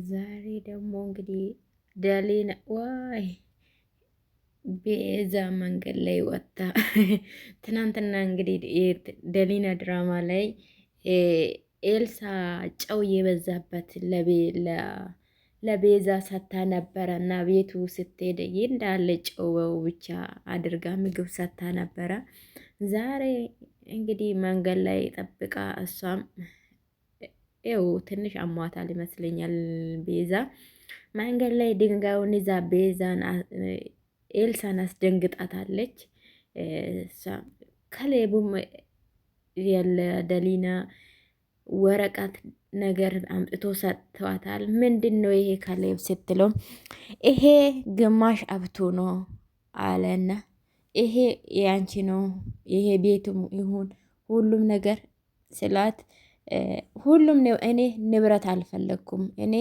ዛሬ ደግሞ እንግዲህ ደሊና ዋይ ቤዛ መንገድ ላይ ወጣ። ትናንትና እንግዲህ ደሊና ድራማ ላይ ኤልሳ ጨው የበዛበት ለቤዛ ሰታ ነበረ እና ቤቱ ስትሄድ እንዳለ ጨው ብቻ አድርጋ ምግብ ሰታ ነበረ። ዛሬ እንግዲህ መንገድ ላይ ጠብቃ እሷም ይኸው ትንሽ አሟታል ይመስለኛል። ቤዛ መንገድ ላይ ድንጋዩን ይዛ ቤዛን ኤልሳን አስደንግጣታለች። ከሌቡም ያለ ደሊና ወረቀት ነገር አምጥቶ ሰጥቷታል። ምንድን ነው ይሄ ከሌብ ስትለው ይሄ ግማሽ አብቶ ነው አለና ይሄ ያንቺ ነው ይሄ ቤቱም ይሁን ሁሉም ነገር ስላት ሁሉም ነው። እኔ ንብረት አልፈለግኩም። እኔ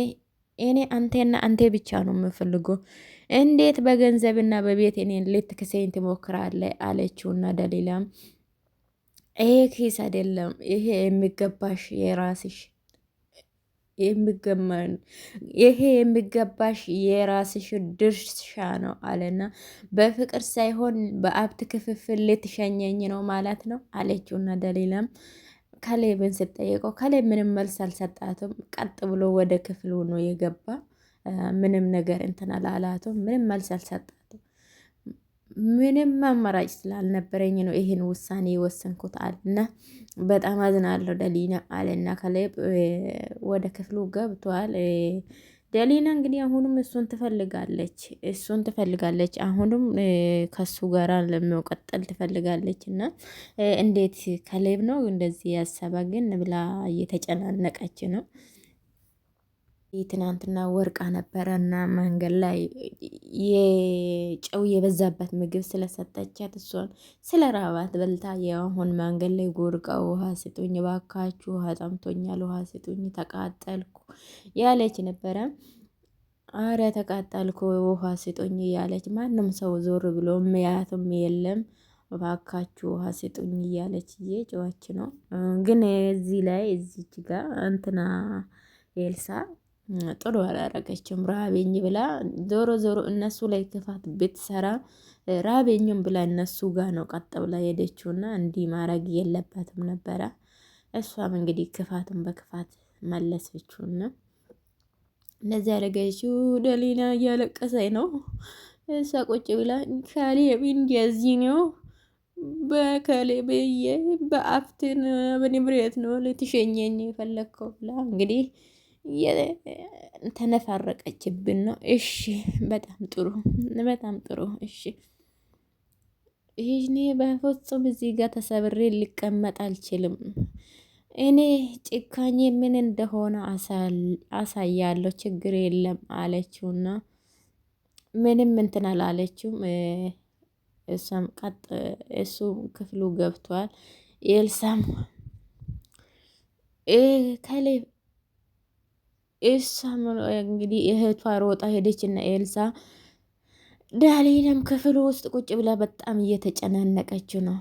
አንቴና አንቴ ብቻ ነው የምፈልገው። እንዴት በገንዘብና በቤት እኔን ልትክሰኝ ትሞክራለህ? አለችውና ደሊላም ይሄ ኪስ አይደለም፣ ይሄ የሚገባሽ የራስሽ ይሄ የሚገባሽ የራስሽ ድርሻ ነው አለና በፍቅር ሳይሆን በሀብት ክፍፍል ልትሸኘኝ ነው ማለት ነው አለችውና ደሊላም ካሌብን ስጠየቀው ካሌብ ምንም መልስ አልሰጣትም። ቀጥ ብሎ ወደ ክፍሉ ነው የገባ። ምንም ነገር እንትን አላላትም። ምንም መልስ አልሰጣትም። ምንም አማራጭ ስላልነበረኝ ነው ይሄን ውሳኔ የወሰንኩት አለና በጣም አዝናለሁ ደሊና አለና ካሌብ ወደ ክፍሉ ገብቷል። ደሊና እንግዲህ አሁንም እሱን ትፈልጋለች። አሁንም ከሱ ጋራ ለመቀጠል ትፈልጋለች እና እንዴት ካሌብ ነው እንደዚህ ያሰባ ግን ብላ እየተጨናነቀች ነው። ትናንትና ወርቃ ነበረና መንገድ ላይ የጨው የበዛበት ምግብ ስለሰጠቻት እሷን ስለ ራባት በልታ የአሁን መንገድ ላይ ጎርቃ ውሃ ስጡኝ ባካችሁ፣ ውሃ ጠምቶኛል፣ ውሃ ስጡኝ፣ ተቃጠልኩ ያለች ነበረ። አረ ተቃጠልኩ ውሃ ስጡኝ እያለች ማንም ሰው ዞር ብሎ የሚያያትም የለም። ባካችሁ ውሃ ስጡኝ እያለች እየጮኸች ነው። ግን እዚህ ላይ እዚች ጋር እንትና ኤልሳ ጥሩ አላረገችም። ራቤኝ ብላ ዞሮ ዞሮ እነሱ ላይ ክፋት ብትሰራ ራቤኝም ብላ እነሱ ጋር ነው ቀጥ ብላ ሄደችውና እንዲህ ማድረግ የለባትም ነበረ። እሷም እንግዲህ ክፋትን በክፋት መለሰችውና እንደዚህ ያደረገችው ደሊና እያለቀሰኝ ነው። እሷ ቁጭ ብላ ካሌብ እንደዚህ ነው በካሌብዬ በአፍትን በንብረት ነው ልትሸኘኝ የፈለግከው ብላ እንግዲህ ተነፋረቀችብን ነው። እሺ በጣም ጥሩ በጣም ጥሩ እሺ። እኔ በፍጹም እዚህ ጋር ተሰብሬ ሊቀመጥ አልችልም። እኔ ጭካኔ ምን እንደሆነ አሳያለሁ፣ ችግር የለም አለችውና ምንም እንትን አላለችውም። እሷም እሱ ክፍሉ ገብቷል። ኤልሳም ካሌብ እሷም እንግዲህ እህቷ ሮጣ ሄደችና ኤልሳ ዳሊንም ክፍሉ ውስጥ ቁጭ ብላ በጣም እየተጨናነቀችው ነው።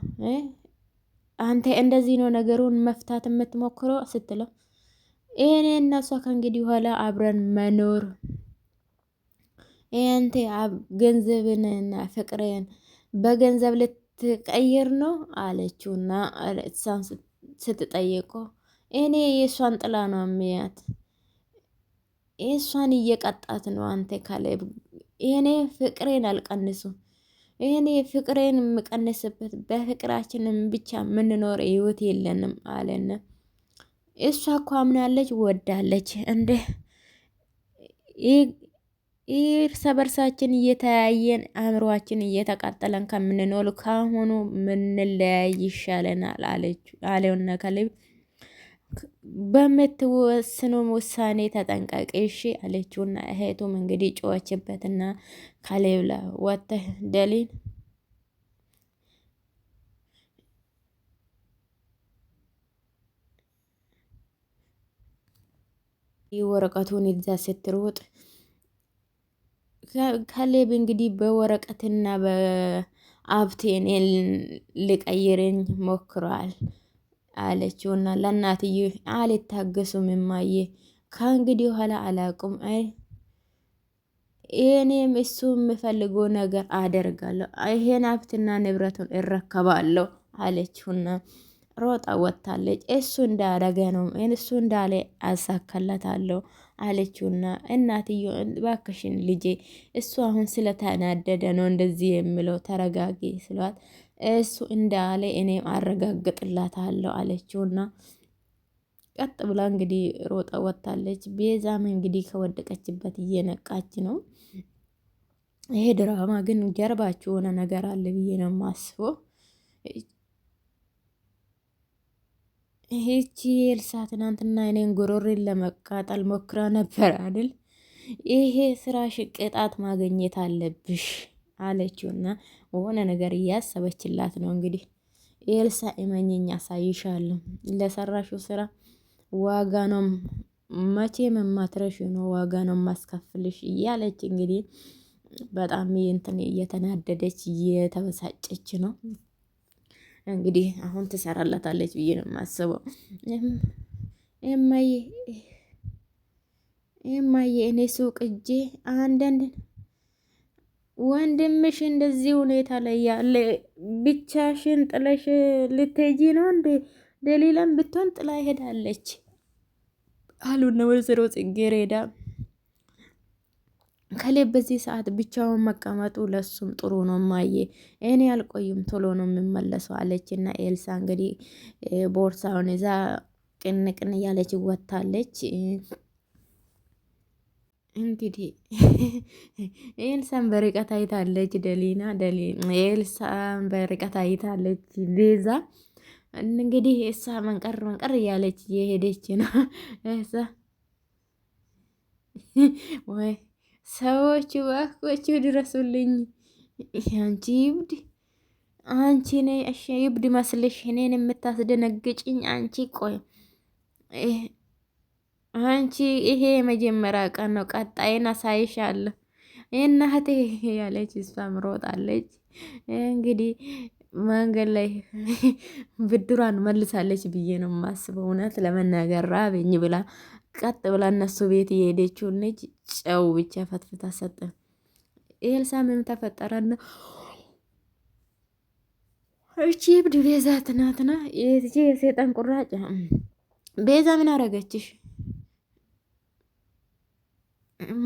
አንተ እንደዚህ ነው ነገሩን መፍታት የምትሞክረው ስትለው ይሄኔ እና እሷ ከእንግዲህ በኋላ አብረን መኖር አንተ ገንዘብንና ፍቅርን በገንዘብ ልትቀይር ነው አለችውና እሷን ስትጠይቀው እኔ የእሷን ጥላ ነው የሚያት እሷን እየቀጣት ነው። አንተ ካሌብ እኔ ፍቅሬን አልቀንሱም። እኔ ፍቅሬን የምቀንስበት በፍቅራችንም ብቻ የምንኖር ህይወት የለንም አለና እሷ እኮ አምናለች ወዳለች። እንደ እርስ በርሳችን እየተያየን አእምሯችን እየተቃጠለን ከምንኖር ካሁኑ ምንለያይ ይሻለናል አለውና ካሌብ በምትወስኑ ውሳኔ ተጠንቀቅ እሺ አለችውና እህቱም እንግዲህ ጮኸችበትና ካሌብ ላይ ወጥተህ ደሊን ወረቀቱን ይዛ ስትሮጥ ካሌብ እንግዲህ በወረቀትና በአብቴን ሊቀይረኝ ሞክሯል አለችውና ለእናትዬ አልታገሱም እማዬ ከእንግዲህ ኋላ አላቁም። እኔም እሱ የምፈልገው ነገር አደርጋለሁ፣ ይሄን ሀብትና ንብረቱን እረከባለሁ አለችውና ሮጣ ወጥታለች። እሱ እንዳረገ ነው እሱ እንዳለ አሳካለታለሁ አለችውና እናትዮ ባክሽን ልጄ እሱ አሁን ስለተናደደ ነው እንደዚህ የምለው ተረጋጊ ስሏት እሱ እንዳለ እኔም አረጋግጥላታለሁ አለችውና ቀጥ ብላ እንግዲህ ሮጣ ወጥታለች። ቤዛም እንግዲህ ከወደቀችበት እየነቃች ነው። ይሄ ድራማ ግን ጀርባችሁ የሆነ ነገር አለ ብዬ ነው የማስበው። ይሄቺ ኤልሳ ትናንትና እኔን ጉሮሬን ለመቃጠል ሞክራ ነበር አይደል? ይሄ ስራሽ ቅጣት ማግኘት አለብሽ አለችውና የሆነ ነገር እያሰበችላት ነው እንግዲህ። ኤልሳ እመኝኝ አሳይሻለሁ፣ ለሰራሽው ስራ ዋጋ ነው መቼም የማትረሺው ነው ዋጋ ነው ማስከፍልሽ እያለች እንግዲህ በጣም እንትን እየተናደደች እየተበሳጨች ነው እንግዲህ። አሁን ትሰራላታለች ብዬ ነው የማስበው። እማዬ እማዬ እኔ ሱቅ እጄ አንዳንድ ወንድምሽ እንደዚህ ሁኔታ ላይ ያለ ብቻሽን ጥለሽ ልትሄጂ ነው እንዴ? ደሊላም ብትሆን ጥላ ሄዳለች አሉና ወይዘሮ ጽጌረዳ ከሌ በዚህ ሰዓት ብቻውን መቀመጡ ለሱም ጥሩ ነው ማየ፣ እኔ አልቆይም ቶሎ ነው የምመለሰው አለችና ኤልሳ እንግዲህ ቦርሳውን ይዛ ቅንቅን እያለች ወጥታለች። እንግዲህ ኤልሳን በርቀት አይታለች ኤልሳን በርቀት አይታለች ቤዛ። እንግዲህ እሷ መንቀር መንቀር እያለች እየሄደች ነው እሷ ወይ ሰዎች እባካችሁ ድረሱልኝ። አንቺ ይብድ አንቺ ነሽ ይብድ መስልሽ እኔን የምታስደነግጭኝ አንቺ። ቆይ አንቺ ይሄ የመጀመሪያ ቀን ነው፣ ቀጣይን አሳይሻለሁ እናቴ ያለች እሷም ሮጣለች። እንግዲህ መንገድ ላይ ብድሯን መልሳለች ብዬ ነው የማስበው። እውነት ለመናገር ራበኝ ብላ ቀጥ ብላ እነሱ ቤት የሄደችውን ልጅ ጨው ብቻ ፈትፍታ ሰጠ። ኤልሳ ምን ተፈጠረና እቺ እብድ ቤዛ ትናትና የዚህ የሰይጣን ቁራጭ ቤዛ ምን አረገችሽ?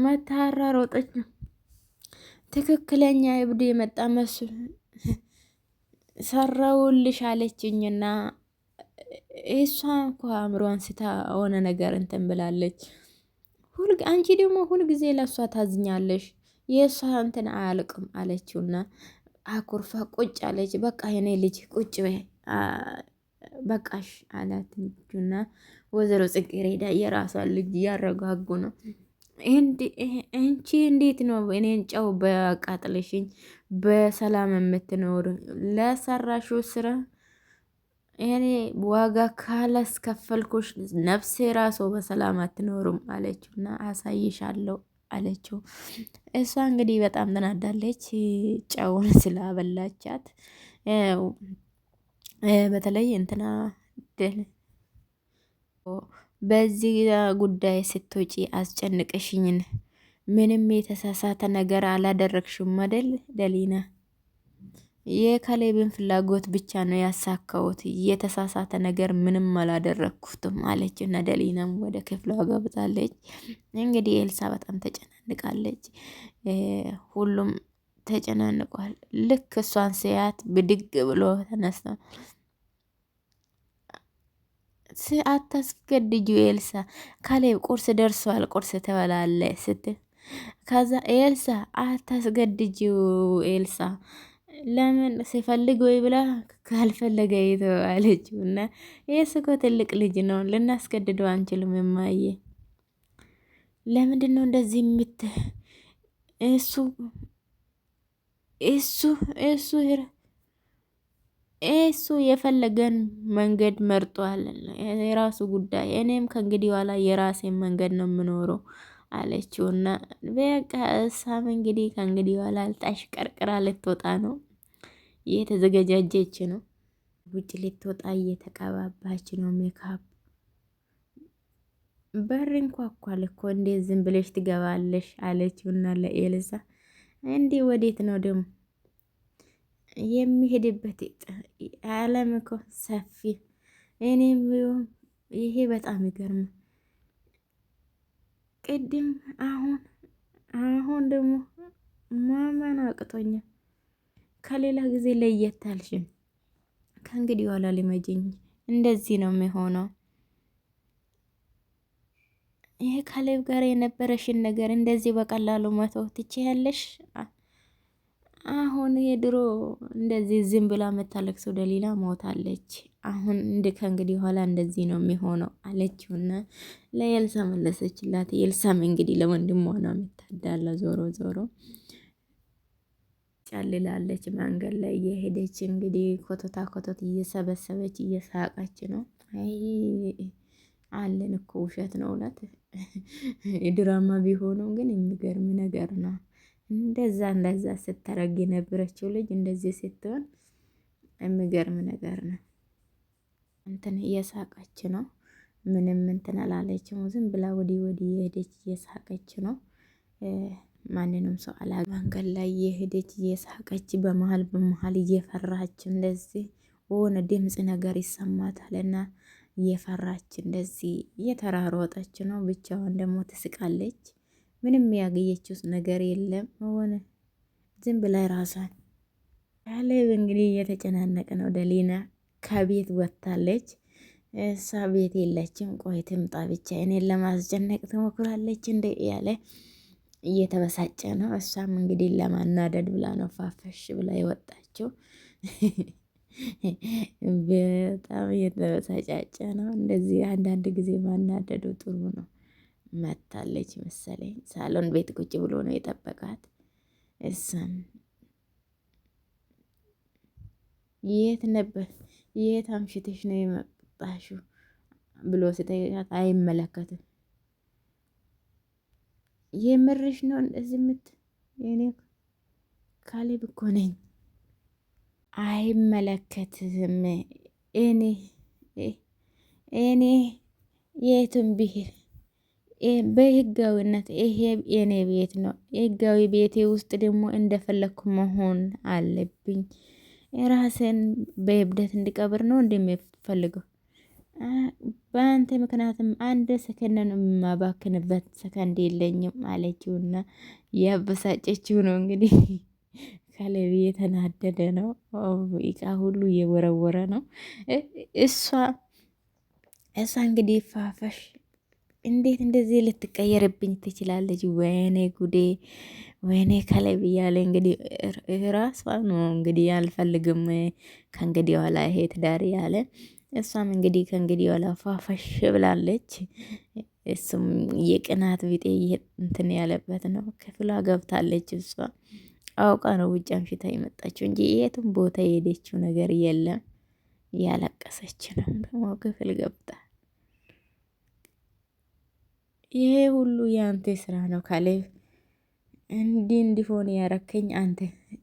መታራ ሮጠች። ትክክለኛ እብድ የመጣ መስል ሰራውልሽ አለችኝና እሷ እንኳ አእምሮዋን ስታ ሆነ ነገር እንትን ብላለች። አንቺ ደግሞ ሁልጊዜ ለእሷ ታዝኛለሽ፣ የእሷ እንትን አያልቅም አለችውና አኩርፋ ቁጭ አለች። በቃ የኔ ልጅ ቁጭ በይ በቃሽ አላት ልጁና ወይዘሮ ጽጌረዳ የራሷን ልጅ እያረጋጉ ነው። እንቺ እንዴት ነው እኔን ጨው በቃጥለሽኝ በሰላም የምትኖር? ለሰራሽው ስራ እኔ ዋጋ ካላስከፈልኩሽ ነፍሴ ራሱ በሰላም አትኖሩም አለችውና አሳይሻለሁ አለችው። እሷ እንግዲህ በጣም ተናዳለች ጨውን ስላበላቻት። በተለይ እንትና በዚህ ጉዳይ ስትወጪ አስጨንቀሽኝን ምንም የተሳሳተ ነገር አላደረግሽም አይደል ደሊና? የካሌብን ፍላጎት ብቻ ነው ያሳካሁት፣ የተሳሳተ ነገር ምንም አላደረግኩትም አለች እና ደሊናም ወደ ክፍሏ ገብታለች። እንግዲህ ኤልሳ በጣም ተጨናንቃለች፣ ሁሉም ተጨናንቋል። ልክ እሷን ሲያት ብድግ ብሎ ተነስቶ አታስገድጁ ኤልሳ፣ ካሌብ ቁርስ ደርሷል ቁርስ ትበላለ ስትል ከዛ ኤልሳ አታስገድጂው ኤልሳ ለምን ሲፈልግ ወይ ብላ ካልፈለገ የተባለችው እና ይሄስ እኮ ትልቅ ልጅ ነው ልናስገድደው አንችልም። የማየ ለምንድን ነው እንደዚህ እሱ እሱ እሱ እሱ የፈለገን መንገድ መርጧል፣ የራሱ ጉዳይ። እኔም ከእንግዲህ በኋላ የራሴን መንገድ ነው የምኖረው አለችውና በቃ እሷም እንግዲህ ከእንግዲህ በኋላ ቀርቅራ ልትወጣ ነው፣ እየተዘገጃጀች ነው። ውጭ ልትወጣ እየተቀባባች ነው። ሜካፕ በር እንኳኳል እኮ እንዴት ዝም ብለሽ ትገባለሽ? አለችውና ለኤልሳ እንዴ ወዴት ነው ደግሞ የሚሄድበት? ዓለም እኮ ሰፊ። እኔም ይሄ በጣም ይገርም። ቅድም አሁን ደግሞ ማመን አቅቶኛል። ከሌላ ጊዜ ለየት አልሽም። ከእንግዲህ ኋላ ሊመጅኝ እንደዚህ ነው የሚሆነው። ይሄ ካሌብ ጋር የነበረሽን ነገር እንደዚህ በቀላሉ መተው ትችያለሽ? አሁን የድሮ እንደዚህ ዝም ብላ የምታለቅሰው ደሊላ ሞታለች። አሁን ከእንግዲህ ኋላ እንደዚህ ነው የሚሆነው አለችውና ለኤልሳ መለሰችላት። ኤልሳም እንግዲህ ለወንድሟ ነው የምታዳላ። ዞሮ ዞሮ ጫልላለች። መንገድ ላይ እየሄደች እንግዲህ ኮቶታ ኮቶት እየሰበሰበች እየሳቀች ነው። አይ አለን እኮ ውሸት ነው እውነት ድራማ ቢሆነው ግን የሚገርም ነገር ነው። እንደዛ ስታረግ የነበረችው ልጅ እንደዚህ ስትሆን የሚገርም ነገር ነው። እንትን እየሳቀች ነው። ምንም እንትን አላለችም። ዝም ብላ ወዲህ የሄደች እየሳቀች ነው። ማንንም ሰው መንገድ ላይ እየሄደች እየሳቀች በመሀል እየፈራች እንደዚህ ሆነ ድምፅ ነገር ይሰማታልና እየፈራች እንደዚህ እየተራሮጠች ነው። ብቻዋን ደግሞ ትስቃለች። ምንም ያገኘችው ነገር የለም። ሆነ ዝም ብላ ራሷን ካሌብ እንግዲህ እየተጨናነቀ ነው። ደሊና ከቤት ወጥታለች። እሷ ቤት የለችም። ቆይ ትምጣ ብቻ እኔን ለማስጨነቅ ትሞክራለች እንደ ያለ እየተበሳጨ ነው። እሷም እንግዲህ ለማናደድ ብላ ነው ፋፈሽ ብላ የወጣችው። በጣም እየተበሳጫጨ ነው። እንደዚህ አንዳንድ ጊዜ ማናደዱ ጥሩ ነው። መታለች መሰለኝ ሳሎን ቤት ቁጭ ብሎ ነው የጠበቃት። እሷም የት ነበር የት አምሽተሽ ነው የመጣሽው ብሎ ሲጠይቃት አይመለከትም። የምርሽ ነው እንደዚህ እኔ ካሌብ እኮ ነኝ። አይመለከትም። እኔ የትም ብሄር በህጋዊነት ይሄ የኔ ቤት ነው። ህጋዊ ቤቴ ውስጥ ደግሞ እንደፈለግኩ መሆን አለብኝ። ራስን በእብደት እንዲቀብር ነው እንደሚፈልገው። በአንተ ምክንያትም አንድ ሰከንድ የማባክንበት ሰከንድ የለኝም አለችውና ያበሳጨችው ነው እንግዲህ። ካሌብ የተናደደ ነው። እቃ ሁሉ እየወረወረ ነው። እሷ እንግዲህ ፋፈሽ እንዴት እንደዚህ ልትቀየርብኝ ትችላለች? ወይኔ ጉዴ፣ ወይኔ ካሌብ እያለ እንግዲህ ራሷ ነው እንግዲህ አልፈልግም ከእንግዲህ ኋላ ይሄ ትዳር ያለ። እሷም እንግዲህ ከእንግዲህ ኋላ ፋፈሽ ብላለች። እሱም የቅናት ቢጤ እንትን ያለበት ነው። ክፍሏ ገብታለች። እሷ አውቃ ነው ውጭ አምሽታ የመጣችው እንጂ የትም ቦታ የሄደችው ነገር የለም። እያለቀሰች ነው ደግሞ ክፍል ገብታ። ይሄ ሁሉ የአንተ ስራ ነው ካሌብ፣ እንዲሆን ያረከኝ አንተ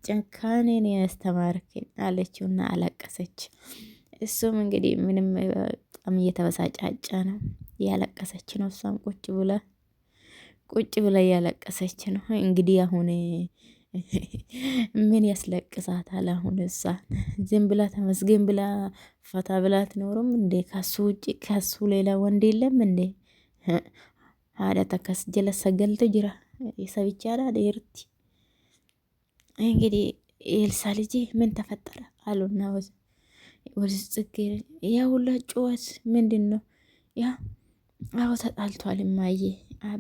ጭካኔን ያስተማርከኝ አለችውና አለቀሰች። እሱም እንግዲህ ምንም በጣም እየተበሳጫጨ ነው። እያለቀሰች ነው። እሷም ቁጭ ብላ እያለቀሰች ነው። እንግዲህ አሁን ምን ያስለቅሳታል? አሁን እሷ ዝም ብላ ተመስገን ብላ ፈታ ብላ አትኖርም እንዴ? ከሱ ውጭ ከሱ ሌላ ወንድ የለም እንዴ? ሀዳ ተከስ ጀለሰ ገልቶ ጅራ የሰብቻላ ደርቲ እንግዲህ ኤልሳ ልጄ ምን ተፈጠረ አሉና ወደ ጽጌ ያ ሁላ ጩኸት ምንድን ነው? ያ አዎ ተጣልቷል እማዬ፣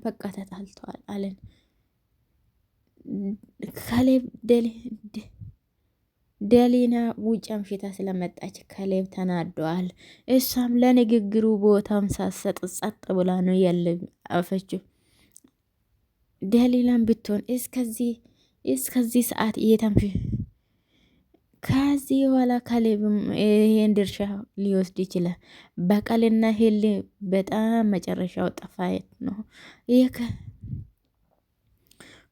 በቃ ተጣልቷል አለን ካሌብ። ደሊና ውጭ አምሽታ ስለመጣች ካሌብ ተናዷል። እሷም ለንግግሩ ቦታም ሳሰጥ ጸጥ ብላ ነው ያለ አፈችው። ደሊናም ብትሆን እስከዚህ ሰዓት እየተምሽ ከዚህ በኋላ ካሌብም ይሄን ድርሻ ሊወስድ ይችላል። በቀልና ሄል በጣም መጨረሻው ጠፋየት ነው። ይህ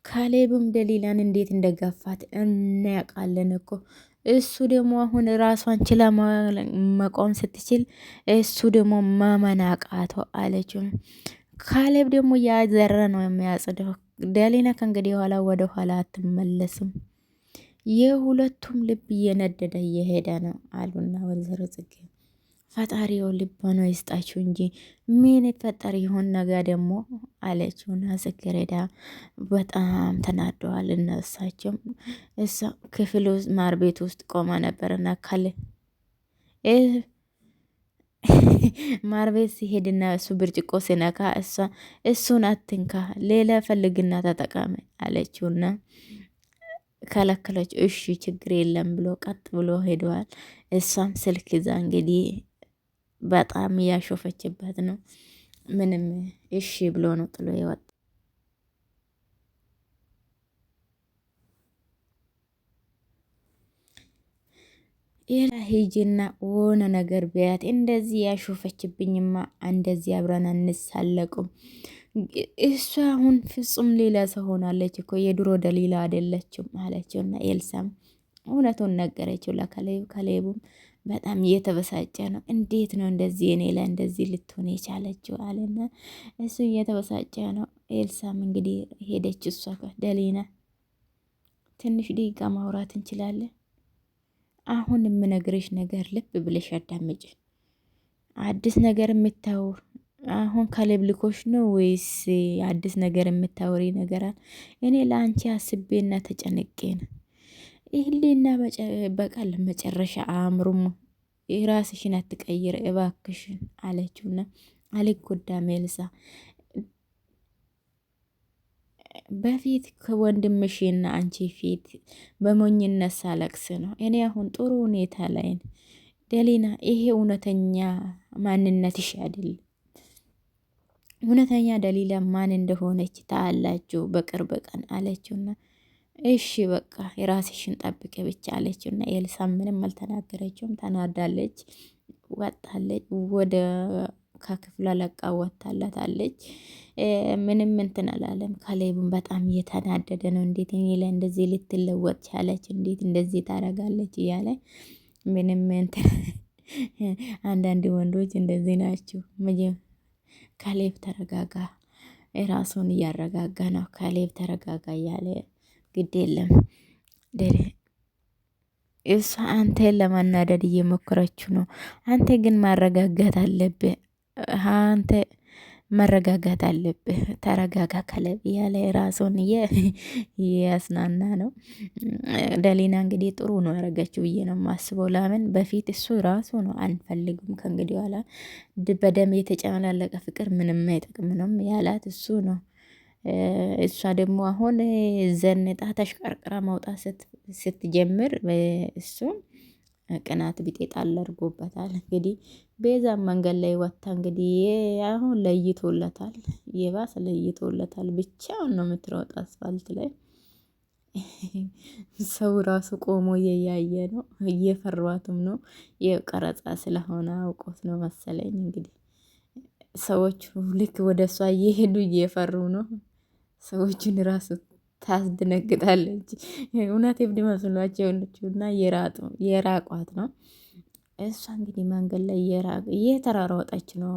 ካሌብም ደሊላን እንዴት እንደገፋት እናያውቃለን እኮ። እሱ ደግሞ አሁን ራሷን ችላ መቆም ስትችል እሱ ደግሞ ማመን አቃተው አለችው። ካሌብ ደግሞ ያዘረ ነው የሚያጽደው። ደሊና ከእንግዲህ ኋላ ወደ ኋላ አትመለስም። የሁለቱም ልብ እየነደደ እየሄደ ነው አሉና ወይዘሮ ጽጌ ፈጣሪው ልቦና ይስጣችሁ እንጂ ምን ይፈጠር ይሆን ነገ ደግሞ አለችውና ጽጌረዳ በጣም ተናደዋል። እነሳቸው እሷ ክፍል ውስጥ ማር ቤት ውስጥ ቆማ ነበርና ካለ ማር ቤት ሲሄድና እሱ ብርጭቆ ሲነካ እሷ እሱን አትንካ ሌላ ፈልግና ተጠቃሚ አለችውና ከለከለች። እሺ ችግር የለም ብሎ ቀጥ ብሎ ሄደዋል። እሷም ስልክ ይዛ እንግዲህ በጣም እያሾፈችበት ነው። ምንም እሺ ብሎ ነው ጥሎ የወጣ። ሌላ ሂጂና ሆነ ነገር ቢያት እንደዚህ ያሾፈችብኝማ እንደዚህ አብረን አንሳለቁም። እሷ አሁን ፍጹም ሌላ ሰው ሆናለች እኮ የድሮ ደሊላ አይደለችም አለችውና ኤልሳም እውነቱን ነገረችው ለካሌብ። ካሌቡም በጣም እየተበሳጨ ነው። እንዴት ነው እንደዚህ እኔ ላይ እንደዚህ ልትሆን የቻለችው አለና እሱ እየተበሳጨ ነው። ኤልሳም እንግዲህ ሄደች እሷ ጋር ደሊና ትንሽ ደቂቃ ማውራት እንችላለን? አሁን የምነግርሽ ነገር ልብ ብለሽ አዳምጪ። አዲስ ነገር የምታወር አሁን ካሌብ ልኮሽ ነው ወይስ አዲስ ነገር የምታወሪ ነገር አለ? እኔ ለአንቺ አስቤና ተጨንቄ ነው። ይህሊና በቃል መጨረሻ አእምሩም ራስሽን አትቀይር እባክሽን አለችውና አልጎዳም ኤልሳ በፊት ከወንድምሽና አንቺ ፊት በሞኝነት ሳለቅስ ነው። እኔ አሁን ጥሩ ሁኔታ ላይ ነው። ደሊና ይሄ እውነተኛ ማንነትሽ አይደለም። እውነተኛ ደሊላ ማን እንደሆነች ታላችሁ በቅርብ ቀን አለችውና እሺ በቃ የራስሽን ጠብቅ ብቻ አለችውና ኤልሳ ምንም አልተናገረችውም። ተናዳለች። ወጣለች ወደ ከክፍሏ ለቃ ወጣላታለች። ምንም እንትን አላለም። ካሌብን በጣም እየተናደደ ነው። እንዴት እኔ ላይ እንደዚህ ልትለወጥ ቻለች? እንዴት እንደዚህ ታረጋለች? እያለ ምንም እንትን አንዳንድ ወንዶች እንደዚህ ናቸው። ካሌብ ተረጋጋ፣ ራሱን እያረጋጋ ነው። ካሌብ ተረጋጋ እያለ ግድ የለም እሷ አንተን ለማናደድ እየሞከረችው ነው። አንተ ግን ማረጋጋት አለብህ። አንተ መረጋጋት አለብህ። ተረጋጋ ካሌብ እያለ ራሱን እያስናና ነው። ደሊና እንግዲህ ጥሩ ነው ያረገችው ብዬ ነው የማስበው። ለምን በፊት እሱ ራሱ ነው አንፈልግም ከእንግዲህ ኋላ በደም የተጨመላለቀ ፍቅር ምንም አይጠቅም ነው ያላት እሱ ነው። እሷ ደግሞ አሁን ዘንጣ ተሽቀርቅራ መውጣት ስትጀምር እሱ ቅናት ቢጤ ጣል አድርጎበታል። እንግዲህ ቤዛም መንገድ ላይ ወጥታ እንግዲህ አሁን ለይቶለታል፣ የባሰ ለይቶለታል። ብቻውን ነው የምትሮጥ አስፋልት ላይ ሰው ራሱ ቆሞ እየያየ ነው። እየፈሯትም ነው። የቀረጻ ስለሆነ አውቆት ነው መሰለኝ እንግዲህ ሰዎቹ ልክ ወደ እሷ እየሄዱ እየፈሩ ነው። ሰዎቹን ራሱ ታስደነግጣለች። እውነት እብድ መስሏቸው እና የራቋት ነው። እሷ እንግዲህ መንገድ ላይ እየተራሮጠች ነው።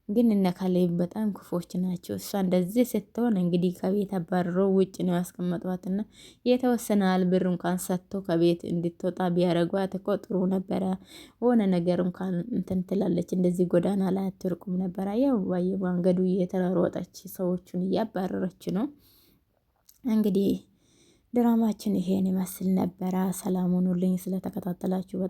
ግን እነ ካሌብ በጣም ክፎች ናቸው። እሷ እንደዚህ ስትሆን እንግዲህ ከቤት አባርረው ውጭ ነው ያስቀመጧትና የተወሰነ ብር እንኳን ሰጥቶ ከቤት እንድትወጣ ቢያደርጓት እኮ ጥሩ ነበረ። ሆነ ነገር እንኳን እንትን ትላለች። እንደዚህ ጎዳና ላይ አትርቁም ነበረ። ያው በየመንገዱ እየተራሮጠች ሰዎቹን እያባረረች ነው። እንግዲህ ድራማችን ይሄን ይመስል ነበረ። ሰላም ሁኑልኝ። ስለተከታተላችሁ በጣም